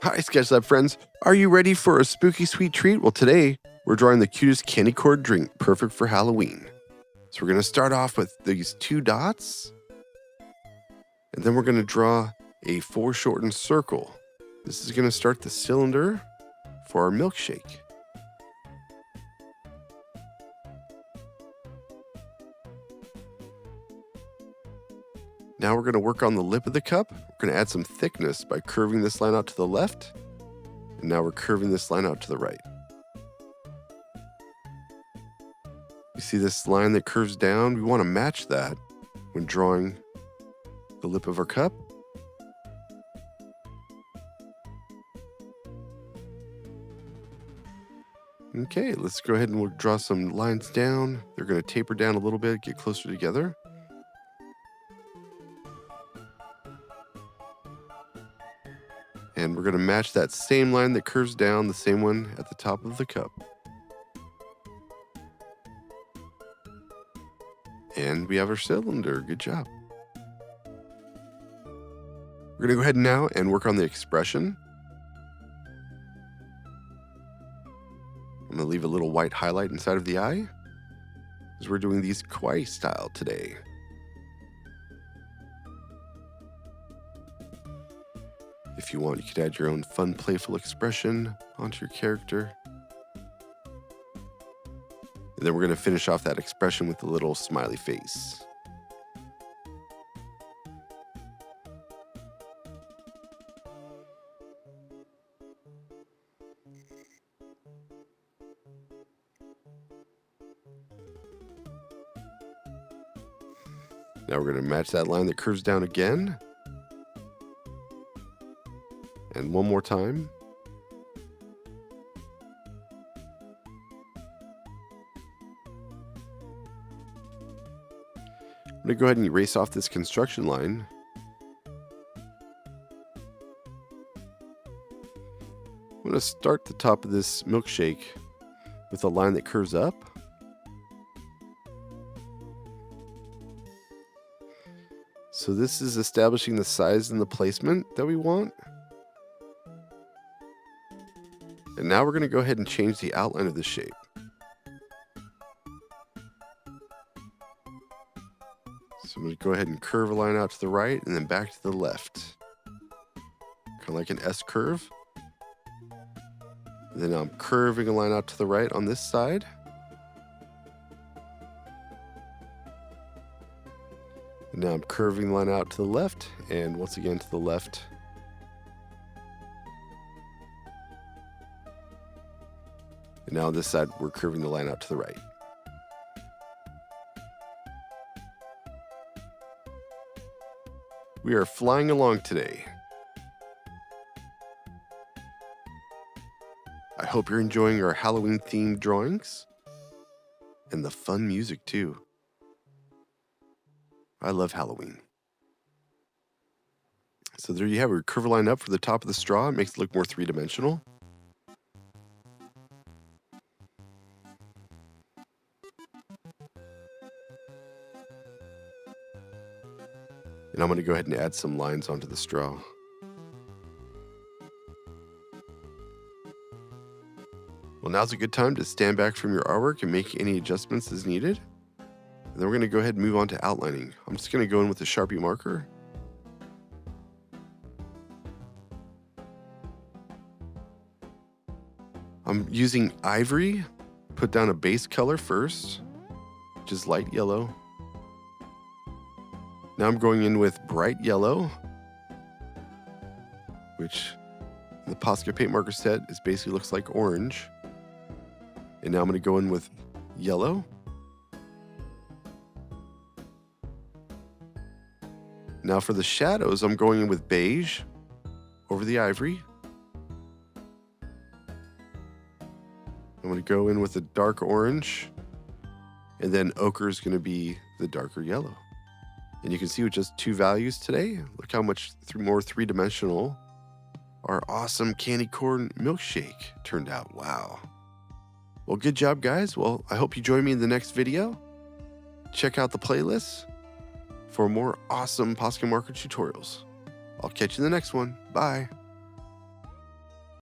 Hi, Sketch Lab friends. Are you ready for a spooky sweet treat? Well, today we're drawing the cutest candy corn drink, perfect for Halloween. So we're going to start off with these 2 dots, and then we're going to draw a foreshortened circle. This is going to start the cylinder for our milkshake. Now we're going to work on the lip of the cup. We're going to add some thickness by curving this line out to the left, and now we're curving this line out to the right. You see this line that curves down? We want to match that when drawing the lip of our cup. Okay, let's go ahead and we'll draw some lines down. They're going to taper down a little bit, get closer together. And we're going to match that same line that curves down, the same one at the top of the cup. And we have our cylinder. Good job. We're going to go ahead now and work on the expression. I'm going to leave a little white highlight inside of the eye, because we're doing these kawaii style today. If you want, you could add your own fun, playful expression onto your character. And then we're going to finish off that expression with a little smiley face. Now we're going to match that line that curves down again. And one more time. I'm going to go ahead and erase off this construction line. I'm going to start the top of this milkshake with a line that curves up. So this is establishing the size and the placement that we want. And now we're going to go ahead and change the outline of the shape. So I'm going to go ahead and curve a line out to the right and then back to the left. Kind of like an S curve. And then I'm curving a line out to the right on this side. And now I'm curving the line out to the left and once again to the left. And now on this side, we're curving the line out to the right. We are flying along today. I hope you're enjoying our Halloween-themed drawings and the fun music too. I love Halloween. So there you have it. We curve a line up for the top of the straw. It makes it look more three-dimensional. And I'm going to go ahead and add some lines onto the straw. Well, now's a good time to stand back from your artwork and make any adjustments as needed. And then we're going to go ahead and move on to outlining. I'm just going to go in with a Sharpie marker. I'm using ivory. Put down a base color first, which is light yellow. Now I'm going in with bright yellow, which the Posca paint marker set is basically looks like orange. And now I'm going to go in with yellow. Now for the shadows, I'm going in with beige over the ivory. I'm going to go in with a dark orange, and then ochre is going to be the darker yellow. And you can see with just 2 values today, look how much more three-dimensional our awesome candy corn milkshake turned out. Wow. Well, good job, guys. Well, I hope you join me in the next video. Check out the playlist for more awesome Posca marker tutorials. I'll catch you in the next one. Bye.